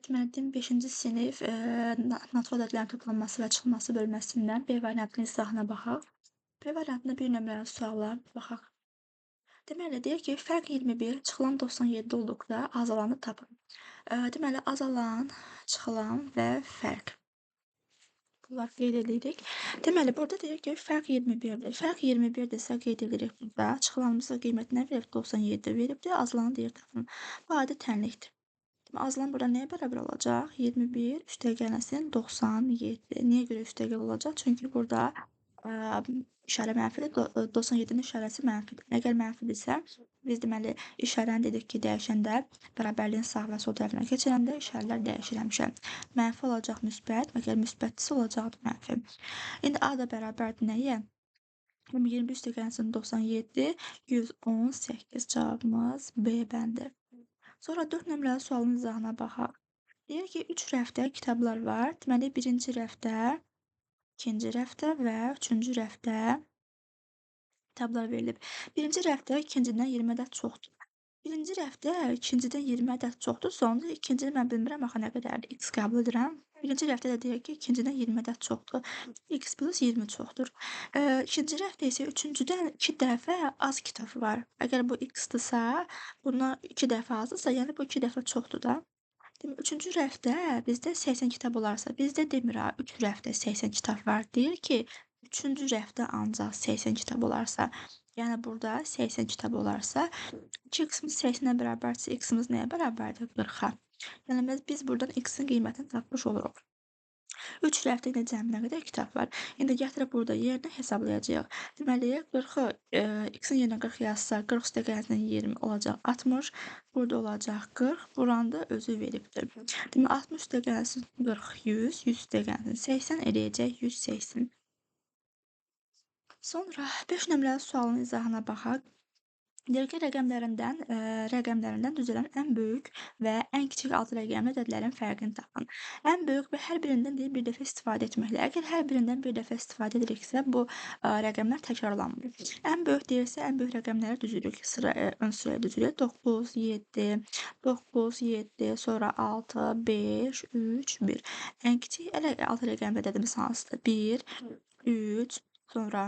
Deməli, 5-ci sinif natural ədədlərin toplanması və çıxılması bölməsindən B variantının izahına baxaq. B variantında 1 nömrəli suallar baxaq. Deməli, deyir ki, fərq 21, çıxılan 97 olduqda azalanı tapın. Deməli, azalan, çıxılan və fərq. Bunlar qeyd edirik. Deməli, burada deyir ki, fərq 21-dir. Fərq 21-dirsə qeyd edirik burada. Çıxılanımızın qiyməti nə verib? 97 veribdir. Azalanı deyir tapın. Bu adi tənlikdir. Azalan burada nəyə bərabər olacaq? 21 üstəgəlsin 97. Niyə görə üstəgəl olacaq? Çünki burada işarə mənfidir. 97-nin işarəsi mənfidir. Əgər mənfidirsə, biz deməli işarəni dedik ki, dəyişəndə bərabərliyin sağ və sol tərəfinə keçirəndə işarələr dəyişir həmişə. Mənfi olacaq müsbət, əgər müsbətdirsə olacaq mənfi. İndi A da bərabərdir nəyə? 21 üstəgəlsin 97, 118 cavabımız B bəndi. Sonra 4 nömrəli sualın izahına baxaq. Deyir ki, 3 rəfdə kitablar var. Deməli, 1-ci rəfdə, 2-ci rəfdə və 3-cü rəfdə kitablar verilib. 1-ci rəfdə 2-cidən 20 ədəd çoxdur. 1-ci rəfdə 2-cidən 20 ədəd çoxdur. Sonda 2-cini mən bilmirəm axı nə qədərdir. X qəbul edirəm. 1-ci rəfdə də deyir ki, 2-cidən 20 ədəd çoxdur. X plus 20 çoxdur. 2-ci rəfdə isə 3-cüdən 2 dəfə az kitab var. Əgər bu X-dırsa, bundan 2 dəfə azdırsa, yəni bu 2 dəfə çoxdur da. Demək, 3-cü rəfdə bizdə 80 kitab olarsa, bizdə demir ha, 3 rəfdə 80 kitab var. Deyir ki, 3-cü rəfdə ancaq 80 kitab olarsa, yəni burada 80 kitab olarsa, 2x-imiz 80-ə bərabərdirsə, x-imiz nəyə bərabərdir? 40-a. Yəni, biz buradan x-in qiymətini tapmış oluruq. 3 rəfdə ilə cəmi nə qədər kitab var? İndi gətirib burada yerinə hesablayacağıq. Deməli, 40-ı x-in yerinə 40 yazsa, 40 üstəgəlsin 20 olacaq 60. Burada olacaq 40. Buranı da özü veribdir. Deməli, 60 üstəgəlsin 40, 100. 100 üstəgəlsin 80 eləyəcək 180. Sonra 5 nömrəli sualın izahına baxaq. Deyir ki, rəqəmlərindən düzələn ən böyük və ən kiçik 6 rəqəmli ədədlərin fərqini tapın. Ən böyük və hər birindən deyir bir dəfə istifadə etməklə. Əgər hər birindən bir dəfə istifadə ediriksə, bu rəqəmlər təkrarlanmır. Ən böyük deyirsə, ən böyük rəqəmləri düzürük. Ön sıraya düzürük. 9, 7, 9, 7, sonra 6, 5, 3, 1. Ən kiçik 6 rəqəmli ədədimiz hansıdır? 1, 3, sonra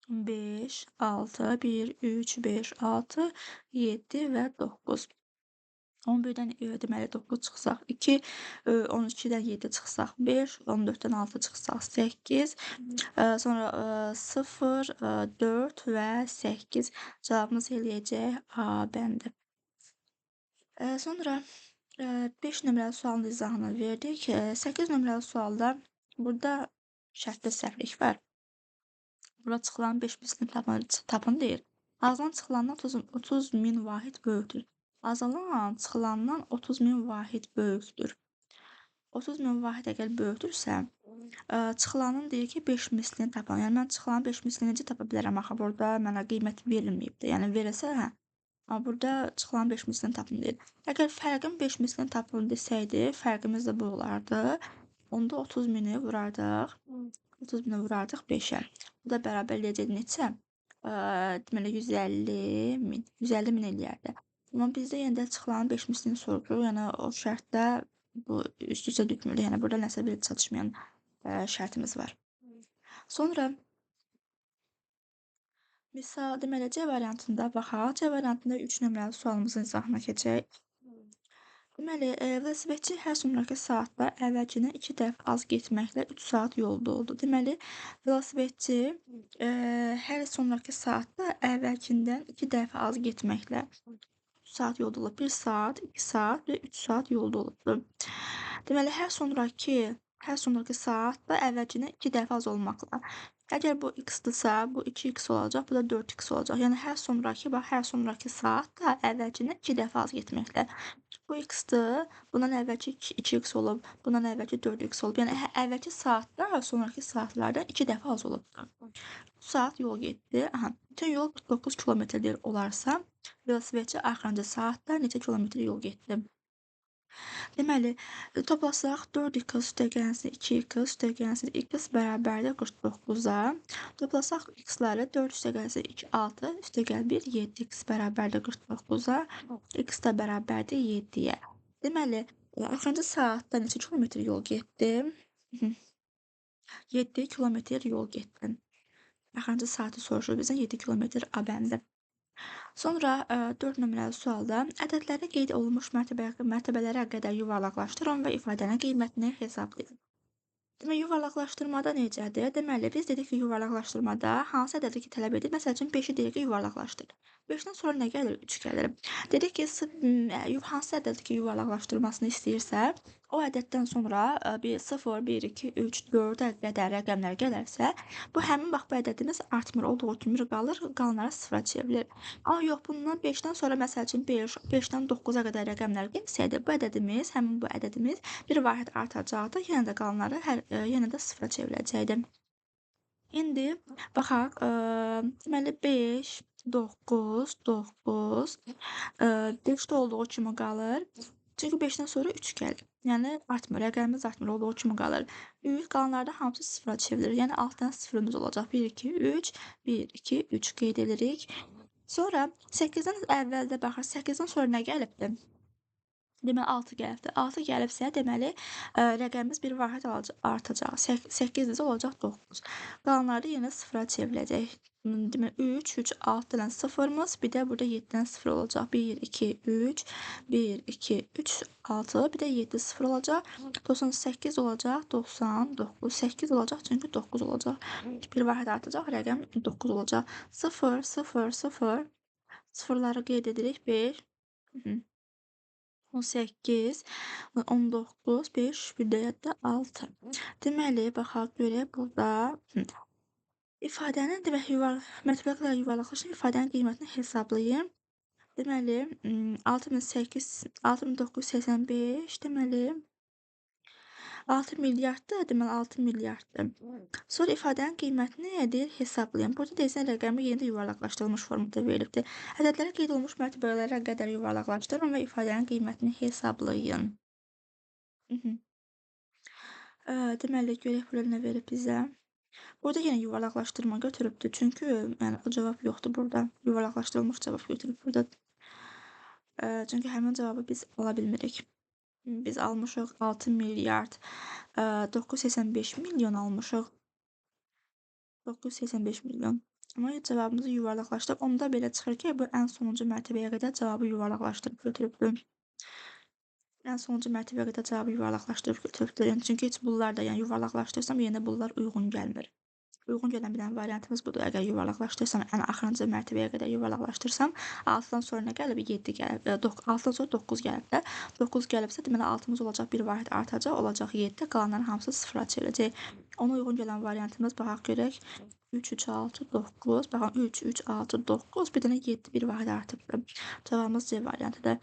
5, 6, 1, 3, 5, 6, 7 və 9. 11-dən deməli 9 çıxsaq 2, 12-dən 7 çıxsaq 5, 14-dən 6 çıxsaq 8, sonra 0, 4 və 8 cavabımız eləyəcək A bəndi. Sonra 5 nömrəli sualın izahını verdik. 8 nömrəli sualda burada şərtdə səhvlik var. Burada çıxılan 5 mislini tapın deyir. Azalan çıxılandan 30 min vahid böyükdür. Azalan çıxılandan 30 min vahid böyükdür. 30 min vahid əgər böyükdürsə, çıxılanın deyir ki, 5 mislini tapın. Yəni, mən çıxılanın 5 mislini necə tapa bilərəm? Axı, burada mənə qiymət verilməyibdir. Yəni, verilsə, hə. Amma burada çıxılanın 5 mislini tapın deyir. Əgər fərqin 5 mislini tapın desəydi, fərqimiz də bu olardı. Onda 30 mini vurardıq. 30 mini vurardıq 5-ə. Bu da bərabər eləyəcək neçə? Deməli, 150 min. 150 min eləyərdi. Amma bizdə yenə də çıxılanın 5 mislini soruşur. Yəni, o şərtdə bu üst-üstə düşmür. Yəni, burada nəsə bir çatışmayan şərtimiz var. Sonra misal, deməli, C variantında baxaq. C variantında 3 nömrəli sualımızın izahına keçək. Deməli, velosipedçi hər sonraki saatda əvvəlkindən 2 dəfə az getməklə 3 saat yolda oldu. Deməli, velosipedçi hər sonraki saatda əvvəlkindən 2 dəfə az getməklə 3 saat yolda olub. 1 saat, 2 saat və 3 saat yolda olubdur. Deməli, hər sonraki saatda əvvəlkindən 2 dəfə az olmaqla. Əgər bu x-dırsa, bu 2x olacaq, bu da 4x olacaq. Yəni, hər sonraki saatda əvvəlkindən 2 dəfə az getməklə. Bu x-dır, bundan əvvəlki 2x olub, bundan əvvəlki 4x olub. Yəni, əvvəlki saatlar sonraki saatlardan 2 dəfə az olubdur. 3 saat yol getdi. Bütün yol 49 kilometrdir olarsa, velosipedçi axırıncı saatda neçə kilometr yol getdi? Deməli, toplasaq 4x üstəgəlsin 2x üstəgəlsin x bərabərdir 49-a. Toplasaq x-ları 4 üstəgəlsin 2, 6 üstəgəl 1, 7x bərabərdir 49-a. X da bərabərdir 7-yə. Deməli, Axırıncı saatda neçə kilometr yol getdim? 7 kilometr yol getdim. Axırıncı saatı soruşur bizdən 7 kilometr A bəndi. Sonra 4 nömrəli sualda ədədlərdə qeyd olunmuş mərtəbələrə qədər yuvarlaqlaşdırın və ifadənin qiymətini hesablayın. Demək, yuvarlaqlaşdırmada necədir? Deməli, biz dedik ki, yuvarlaqlaşdırmada hansı ədədi ki, tələb edir? Məsəl üçün 5-i deyirik ki, yuvarlaqlaşdır. 5-dən sonra nə gəlir? 3 gəlir. Dedik ki, hansı ədədi ki, yuvarlaqlaşdırmasını istəyirsə, o ədəddən sonra 0, 1, 2, 3, 4-ə qədər rəqəmlər gələrsə, bu həmin vaxt bu ədədimiz artmır, olduğu kimi qalır, qalanları sıfıra çevrilir. Amma yox, bundan 5-dən sonra məsəl üçün 5-dən 9-a qədər rəqəmlər gəlsəydi, bu ədədimiz, həmin bu ədədimiz bir vahid artacaqdı, yenə də qalanları yenə də sıfıra çevriləcəkdi. İndi baxaq, deməli 5, 9, 9, 5-də olduğu kimi qalır. Çünki 5-dən sonra 3 gəlir. Yəni artmır, rəqəmimiz artmır, olduğu kimi qalır. 3 qalanlarda hamısı sıfıra çevrilir. Yəni 6 dənə sıfırımız olacaq. 1, 2, 3, 1, 2, 3 qeyd edirik. Sonra 8-dən əvvəldə baxaq, 8-dən sonra nə gəlibdi? Deməli 6 gəlibdi. 6 gəlibsə, deməli rəqəmimiz bir vahid artacaq. 8-dirsə olacaq 9. Qalanları yenə sıfıra çevriləcək. Deməli 3, 3, 6 dənə sıfırımız, bir də burada 7 dənə sıfır olacaq. 1, 2, 3, 1, 2, 3, 6, bir də 7 sıfır olacaq. 98 olacaq, 99, 8 olacaq, çünki 9 olacaq. Bir vahid artacaq, rəqəm 9 olacaq. 0, 0, 0, sıfırları qeyd edirik. 5, 18, 19, 5, bir də 7, 6. Deməli, baxaq görək burada ifadənin mərtəbəyə qədər yuvarlaqlaşan ifadənin qiymətini hesablayın. Deməli, 6985, deməli 6 milyarddır, deməli 6 milyarddır. Sonra ifadənin qiymətini deyir hesablayın. Burada deyilsən rəqəmi yenə də yuvarlaqlaşdırılmış formada verilibdir. Ədədlərə qeyd olunmuş mərtəbələrə qədər yuvarlaqlaşdırın və ifadənin qiymətini hesablayın. Deməli, görək burada nə verib bizə. Burada yenə yuvarlaqlaşdırma götürübdür. Çünki yəni, o cavab yoxdur burada. Yuvarlaqlaşdırılmış cavab götürüb burada. Çünki həmin cavabı biz ala bilmirik. Biz almışıq 6 milyard 985 milyon almışıq. 985 milyon. Amma cavabımızı yuvarlaqlaşdırıb. Onda belə çıxır ki, bu ən sonuncu mərtəbəyə qədər cavabı yuvarlaqlaşdırıb götürübdür. Ən sonuncu mərtəbəyə qədər cavabı yuvarlaqlaşdırıb götürübdür. Yəni, çünki heç bunlar da yəni, yuvarlaqlaşdırsam yenə bunlar uyğun gəlmir. Uyğun gələn bir dənə variantımız budur. Əgər yuvarlaqlaşdırsam, ən axırıncı mərtəbəyə qədər yuvarlaqlaşdırsam, 6-dan sonra nə gəlib? 7 gəlib. 6-dan sonra 9 gəlib də. 9 gəlibsə, deməli 6-mız olacaq, bir vahid artacaq, olacaq 7. Qalanların hamısı sıfıra çevriləcək. Ona uyğun gələn variantımız, baxaq görək. 3, 3, 6, 9. Baxın, 3, 3, 6, 9. Bir dənə 7, bir vahid artıbdır. Cavabımız C variantıdır.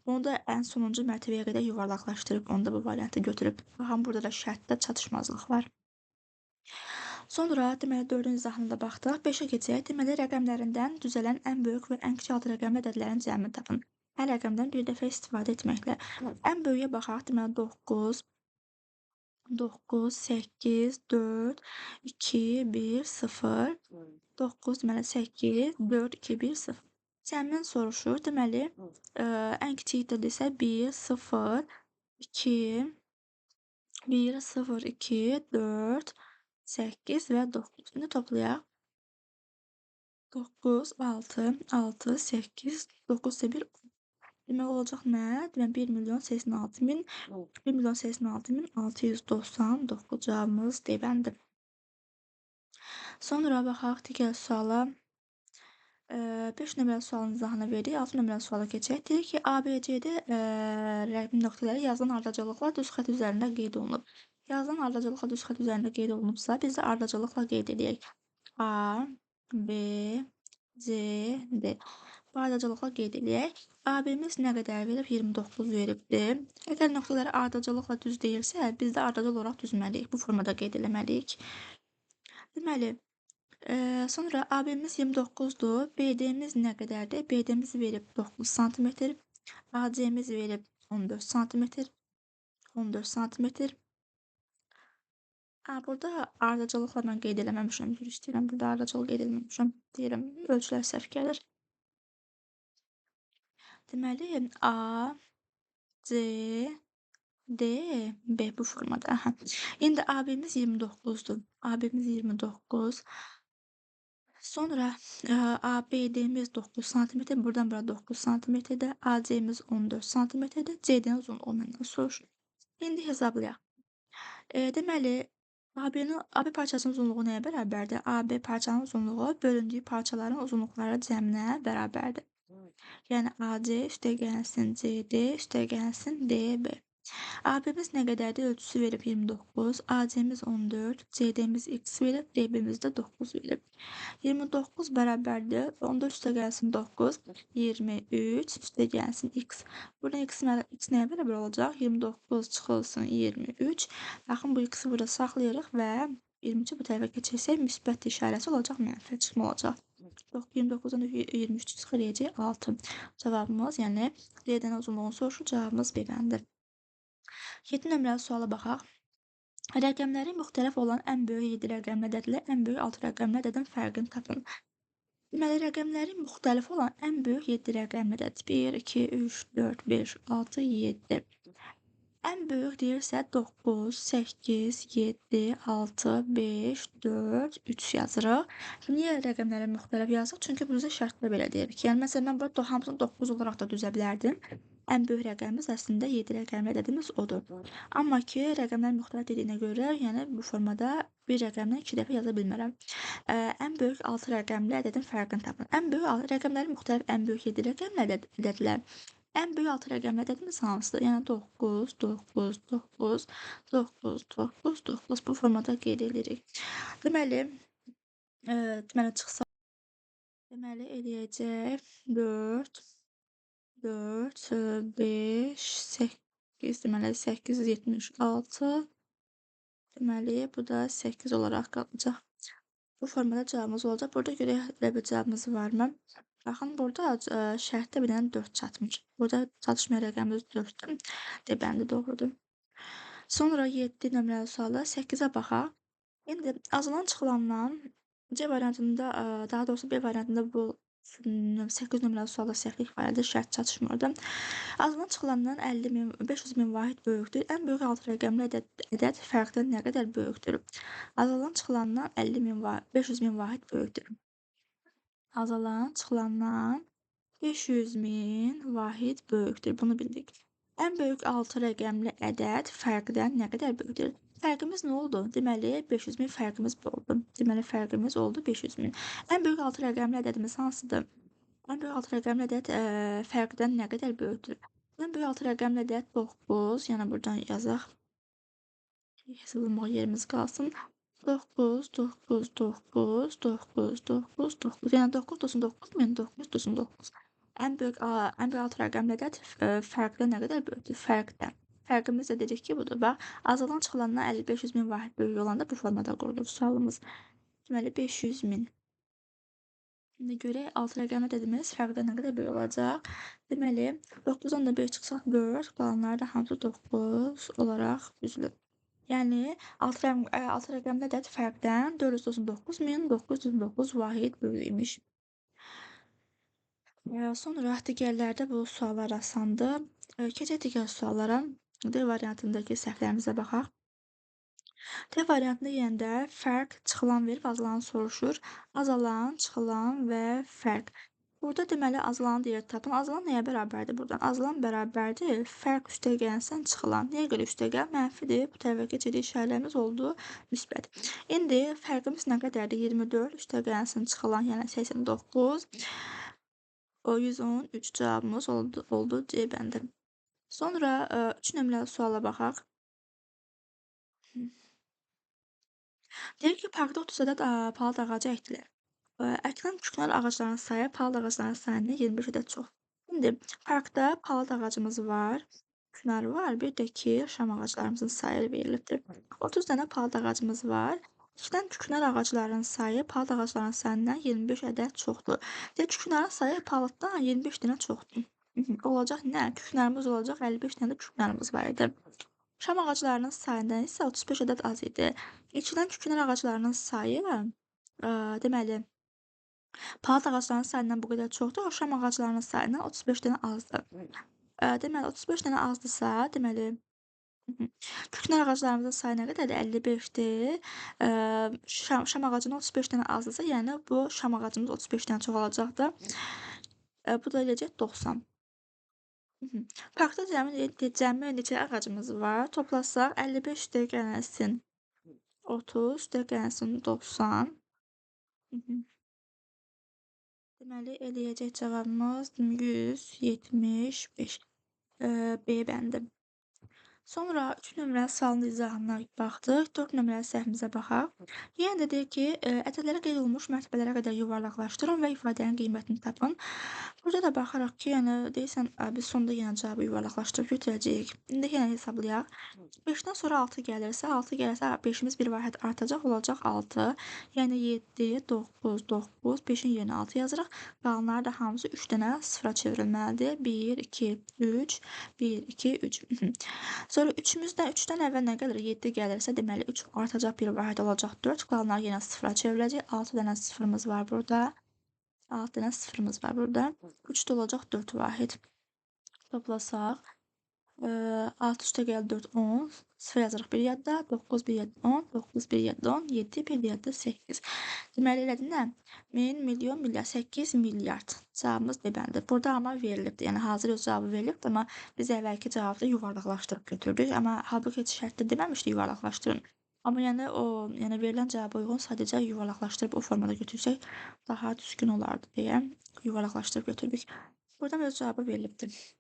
Onu da ən sonuncu mərtəbəyə qədər yuvarlaqlaşdırıb, onu da bu variantı götürüb. Baxın, burada da şərtdə çatışmazlıq var. Sonra deməli 4-cü izahına da baxdıq. 5-ə keçək. Deməli rəqəmlərindən düzələn ən böyük və ən kiçik altı rəqəmli ədədlərin cəmini tapın. Hər rəqəmdən bir dəfə istifadə etməklə. Ən böyüyə baxaq. Deməli 9, 9, 8, 4, 2, 1, 0. 9, deməli 8, 4, 2, 1, 0. Cəmin soruşur. Deməli ən kiçikdir desə 1, 0, 2, 1, 0, 2, 4, 8 və 9. İndi toplayaq. 9, 6, 6, 8, 9 isə 1, 10. Demək olacaq nə? Demək 1.086.000, 1.086.699 cavabımız D bəndidir. Sonra baxaq digər suala. 5 nömrəli sualın izahını veririk. 6 nömrəli suala keçək. Deyir ki, ABC-də rəqəm nöqtələri yazılan ardıcıllıqla düz xətt üzərində qeyd olunub. Yazılan ardıcıllıqla düz xətt üzərində qeyd olunubsa, biz də ardıcıllıqla qeyd edək. A, B, C, D. Bu ardıcıllıqla qeyd edək. AB-miz nə qədər verib? 29 veribdir. Əgər nöqtələri ardıcıllıqla düz deyilsə, biz də ardıcıl olaraq düzməliyik. Bu formada qeyd eləməliyik. Deməli, sonra AB-miz 29-dur. BD-miz nə qədərdir? BD-miz verib 9 sm. AC-miz verib 14 sm. 14 sm. Burada ardıcıllıqla mən qeyd eləməmişəm. Üzr istəyirəm, burada ardıcıl qeyd eləməmişəm. Deyirəm, ölçülər səhv gəlir. Deməli, A, C, D, B bu formada. Aha. İndi AB'miz 29'dur. AB'miz 29. Sonra ABD'miz 9 santimetre. Buradan buraya 9 santimetrede. AC'miz 14 santimetrede. C'den uzunluğu məndən soruşur. İndi hesablayaq. Deməli, AB parçasının uzunluğu nəyə bərabərdir? AB parçanın uzunluğu bölündüyü parçaların uzunluqları cəminə bərabərdir. Yəni AC üstəgəlsin CD üstəgəlsin DB. AB'miz nə qədərdir? Ölçüsü verib 29, AC'miz 14, CD'miz x verib, DB'miz də 9 verib. 29 bərabərdir. 14 üstə gəlsin 9, 23 üstə gəlsin x. Burada x nəyə bərabər olacaq? 29 çıxılsın 23. Baxın, bu x-i burada saxlayırıq və 23-ü bu tərəfə keçirsək, müsbət işarəsi olacaq, mənfi çıxma olacaq. 29-dan 23 çıxır, eləyəcək 6. Cavabımız, yəni D-dən uzunluğunu soruşur, cavabımız B-dəndir. 7 nömrəli suala baxaq. Rəqəmləri müxtəlif olan ən böyük 7 rəqəmli ədədlə ən böyük 6 rəqəmli ədədin fərqini tapın. Deməli, rəqəmləri müxtəlif olan ən böyük 7 rəqəmli ədəd. 1, 2, 3, 4, 5, 6, 7. Ən böyük deyirsə 9, 8, 7, 6, 5, 4, 3 yazırıq. Niyə rəqəmləri müxtəlif yazırıq? Çünki burada şərtdə belə deyirik. Yəni, məsələn, mən burada hamısını 9 olaraq da düzə bilərdim. Ən böyük rəqəmimiz əslində 7 rəqəmli ədədimiz odur. Amma ki, rəqəmlər müxtəlif dediyinə görə, yəni bu formada bir rəqəmdən 2 dəfə yaza bilmərəm. Ən böyük 6 rəqəmli ədədin fərqini tapın. Ən böyük rəqəmləri müxtəlif ən böyük 7 rəqəmli ədədlər. Ən böyük 6 rəqəmli ədədimiz hansıdır? Yəni 9, 9, 9, 9, 9, 9 bu formada qeyd edirik. Deməli, çıxsa eləyəcək 4, 4, 5, 8, deməli 8, 76. Deməli, bu da 8 olaraq qalacaq. Bu formada cavabımız olacaq. Burada görək elə bir cavabımız varmı? Baxın, burada şərtdə bir dənə 4 çatmır. Burada çatışmayan rəqəmimiz 4-dür. D-bəndi doğrudur. Sonra 7 nömrəli suala 8-ə baxaq. İndi azalan çıxılandan C variantında, daha doğrusu B variantında bu 8 nömrəli sualda səhvlik var idi, şərt çatışmırdı. Azalan çıxılandan 500 min vahid böyükdür. Ən böyük 6 rəqəmli ədəd fərqdən nə qədər böyükdür? Azalan çıxılandan 500 min vahid böyükdür. Azalan çıxılandan 500 min vahid böyükdür. Bunu bildik. Ən böyük 6 rəqəmli ədəd fərqdən nə qədər böyükdür? Fərqimiz nə oldu? Deməli, 500 min fərqimiz oldu. Deməli, fərqimiz oldu 500 min. Ən böyük 6 rəqəmli ədədimiz hansıdır? Ən böyük 6 rəqəmli ədəd fərqdən nə qədər böyükdür? Ən böyük 6 rəqəmli ədəd 9. Yəni, buradan yazaq. Hesablamaq yerimiz qalsın. 9, 9, 9, 9, 9, 9. Yəni, 9 olsun 9, 9 olsun 9. Ən böyük 6 rəqəmli ədəd fərqdən nə qədər böyükdür? Fərqdən. Fərqimiz də dedik ki, budur. Bax, azalan çıxılandan 500 min vahid böyük olanda bu formada qurulur sualımız. Deməli, 500 min. İndi görək 6 rəqəmli ədədimiz fərqdən nə qədər böyük olacaq? Deməli, 9-dan da 5 çıxsaq 4, qalanları da hamısı 9 olaraq düzülür. Yəni, 6 rəqəmli ədəd fərqdən 499.909 vahid böyük imiş. Sonra digərlərdə bu suallar asandır. Keçək digər suallara. D variantındakı səhvlərimizə baxaq. D variantında yəndə fərq çıxılan verib azalanı soruşur. Azalan, çıxılan və fərq. Burada deməli azalanı deyir tapın. Azalan nəyə bərabərdir buradan? Azalan bərabərdir. Fərq üstə gəlsən çıxılan. Nəyə görə üstə gəl? Mənfidir. Bu tərəfə keçirik işarələrimiz oldu müsbət. İndi fərqimiz nə qədərdir? 24 üstə gəlsin çıxılan, yəni 89. O 113 cavabımız oldu C bəndi. Sonra 3 nömrəli suala baxaq. Deyir ki, parkda 30 ədəd palıd ağacı əkdilər. Əkilən küknar ağacların sayı palıd ağacların sayından 25 ədəd çox. İndi parkda palıd ağacımız var, küknar var, bir də ki, şam ağaclarımızın sayı verilibdir. 30 dənə palıd ağacımız var. İkdən küknar ağacların sayı palıd ağacların sayından 25 ədəd çoxdur. Deyir, küknarın sayı palıddan 25 dənə çoxdur. Olacaq nə? Küknarımız olacaq, 55 dənə də küknarımız var idi. Şam ağaclarının sayından isə 35 ədəd az idi. İkilən küknar ağaclarının sayı, deməli, palıd ağaclarının sayından bu qədər çoxdur, o şam ağaclarının sayından 35 dənə azdır. Deməli, 35 dənə azdırsa, deməli, Hı. Küknar ağaclarımızın sayı nə qədərdir? 55-dir. Şam ağacının 35 dənə azdırsa, yəni bu şam ağacımız 35 dənə çoxalacaqdır. Bu da eləyəcək 90. Parkda cəmi neçə ağacımız var? Toplasaq 55 + 30 + 90. Deməli, eləyəcək cavabımız 175. B bəndi. Sonra 3 nömrəli sualın izahına baxdıq. 4 nömrəli səhvimizə baxaq. Yenə də deyir ki, ədədlərə qeyd olunmuş mərtəbələrə qədər yuvarlaqlaşdırın və ifadənin qiymətini tapın. Burada da baxaraq ki, yəni deyirsən, biz sonda yenə cavabı yuvarlaqlaşdırıb götürəcəyik. İndi yenə hesablayaq. 5-dən sonra 6 gəlirsə, 5-imiz bir vahid artacaq, olacaq 6. Yəni 7, 9, 9, 5-in yerinə 6 yazırıq. Qalanları da hamısı 3 dənə sıfıra çevrilməlidir. 1, 2, 3, 1, 2, 3. Sonra 3-dən əvvəl nə gəlir? 7 gəlirsə, deməli 3 artacaq, bir vahid olacaq 4. Qalanlar yenə sıfıra çevriləcək. 6 dənə sıfırımız var burada. 6 dənə sıfırımız var burada. 3 də olacaq 4 vahid. Toplasaq 6 üstə gəl 4, 10. 0 yazırıq bir yadda. 9, 1 yadda 10. 9, 1 yadda 10. 7, 1 yadda 8. Deməli, elədi nə? 1000, milyon, milyar. 8 milyard. Cavabımız D bəndidir. Burada amma verilibdir. Yəni, hazır öz cavabı verilibdir, amma biz əvvəlki cavabda yuvarlaqlaşdırıb götürdük. Amma halbuki heç şərtdə deməmişdi yuvarlaqlaşdırın. Amma yəni verilən cavaba uyğun sadəcə yuvarlaqlaşdırıb o formada götürsək daha düzgün olardı deyə yuvarlaqlaşdırıb götürdük. Buradan öz cavabı verilibdir.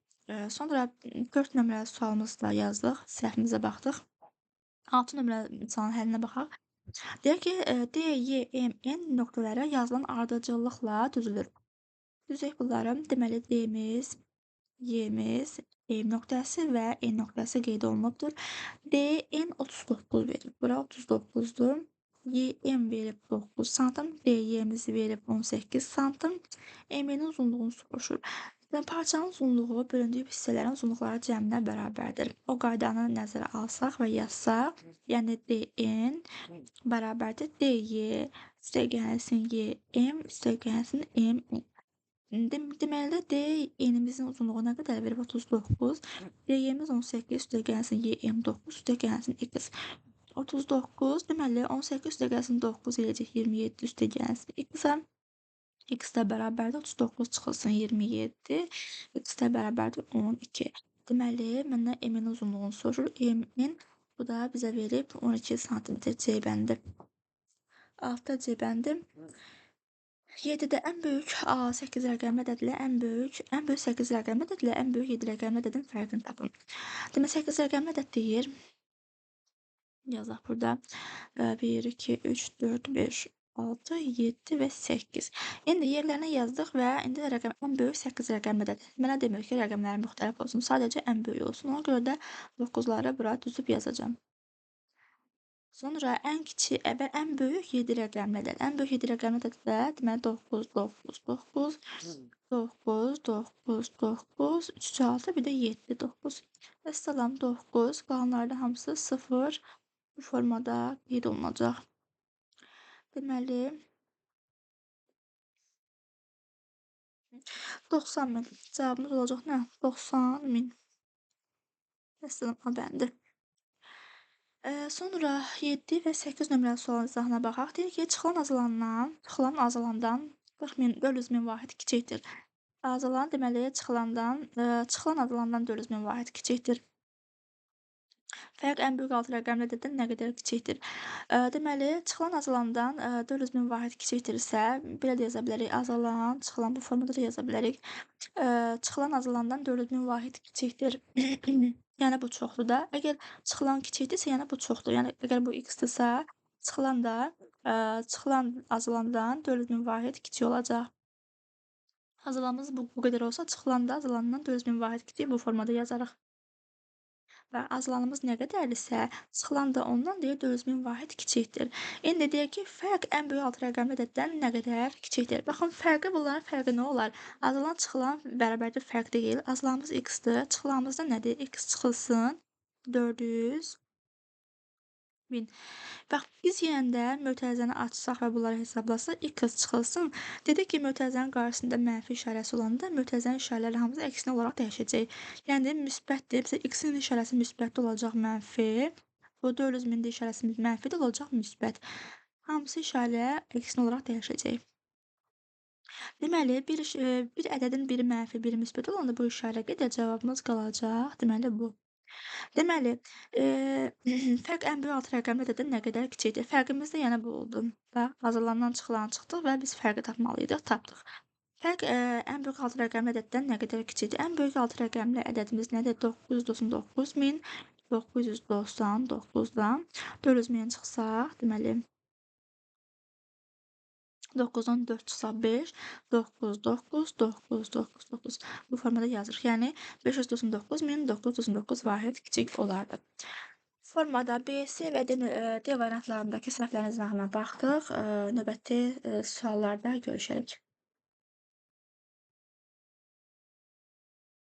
Sonra 4 nömrəli sualımızı da yazdıq, səhvimizə baxdıq. 6 nömrəli sualın həllinə baxaq. Deyək ki, D, Y, M, N nöqtələri yazılan ardıcıllıqla düzülür. Düzək bunları. Deməli, D-miz, Y-miz, M nöqtəsi və N nöqtəsi qeyd olunubdur. D, N 39 verib. Bura 39-dur. Y-M verib 9 santim. D-Y-mizi verib 18 santim. M-in uzunluğunu soruşur. Parçanın uzunluğu bölündüyü hissələrin uzunluqları cəminə bərabərdir. O qaydanı nəzərə alsaq və yazsaq, yəni DN bərabərdir DY üstəgəlsin YM üstəgəlsin MN. Deməli, DN-imizin uzunluğu nə qədər verib? 39. DY-miz 18 üstəgəlsin YM 9 üstəgəlsin X. 39, deməli 18 üstəgəlsin 9 eləyəcək 27 üstəgəlsin X-ə. X də bərabərdir 39 çıxılsın 27. X də bərabərdir 12. Deməli, məndən M-in uzunluğunu soruşur. M-in bu da bizə verib 12 sm C bəndi. 6 C bəndi. 7-də ən böyük 8 rəqəmli ədədlə ən böyük 8 rəqəmli ədədlə ən böyük 7 rəqəmli ədədin fərqini tapın. Demək 8 rəqəmli ədəd deyir. Yazaq burada. 1, 2, 3, 4, 5, 6, 7 və 8. İndi yerlərinə yazdıq və indi ən böyük 8 rəqəmidir. Mənə demir ki, rəqəmlər müxtəlif olsun, sadəcə ən böyük olsun. Ona görə də 9-ları bura düzüb yazacağam. Sonra ən böyük 7 rəqəmidir. Ən böyük 7 rəqəmidir də deməli 9, 9, 9, 9, 9, 9, 3, 6, bir də 7, 9. Vəssalam 9, qalanlarda hamısı 0 bu formada qeyd olunacaq. Deməli 90.000. Cavabımız olacaq nə? 90.000. Vəssalam, A bəndi. Sonra 7 və 8 nömrəli sualın izahına baxaq. Deyir ki, çıxılan azalandan 40.000 böl 100.000 vahid kiçikdir. Deməli, çıxılan azalandan 400.000 vahid kiçikdir. Fərq ən böyük 6 rəqəmli ədəddən nə qədər kiçikdir? Deməli, çıxılan azalandan 400.000 vahid kiçikdirsə, belə də yaza bilərik. Çıxılan bu formada da yaza bilərik. Çıxılan azalandan 400.000 vahid kiçikdir. Yəni bu çoxdur da. Əgər çıxılan kiçikdirsə, yəni bu çoxdur. Yəni əgər bu x-dirsə, çıxılan azalandan 400.000 vahid kiçik olacaq. Azalanımız bu qədər olsa, çıxılan da azalandan 400.000 vahid kiçik bu formada yazarıq. Və azalanımız nə qədərdirsə, çıxılan da ondan deyir 400.000 vahid kiçikdir. İndi deyək ki, fərq ən böyük 6 rəqəmli ədəddən nə qədər kiçikdir? Baxın, bunların fərqi nə olar? Azalan, çıxılan bərabərdir fərq deyil. Azalanımız x-dir. Çıxılanımız da nədir? X çıxılsın 400 1000. Bax, biz yeyəndə mötərizəni açsaq və bunları hesablasaq, x çıxılsın. Dedik ki, mötərizənin qarşısında mənfi işarəsi olanda mötərizənin işarələri hamısı əksinə olaraq dəyişəcək. Yəni müsbətdir. Bizə x-in işarəsi müsbət olacaq mənfi. Bu 400.000 də işarəsi mənfi də olacaq müsbət. Hamısı işarə əksinə olaraq dəyişəcək. Deməli, bir ədədin biri mənfi, biri müsbət olanda bu işarə gedər, cavabımız qalacaq. Deməli, bu. Deməli, fərq ən böyük 6 rəqəmli ədəddən nə qədər kiçikdir? Fərqimiz də yəni bu oldu. Bax, hazırlanan çıxılan çıxdıq və biz fərqi tapmalıydıq, tapdıq. Fərq ən böyük 6 rəqəmli ədəddən nə qədər kiçikdir? Ən böyük 6 rəqəmli ədədimiz nədir? 999.999-dan 400.000 çıxsaq, deməli 9-dan 4 çıxsa 5, 9, 9, 9, 9, 9. Bu formada yazırıq. Yəni 599.999 vahid kiçik olardı. Formada B, C və D variantlarındakı səhvlərin izahına baxdıq. Növbəti suallarda görüşərik.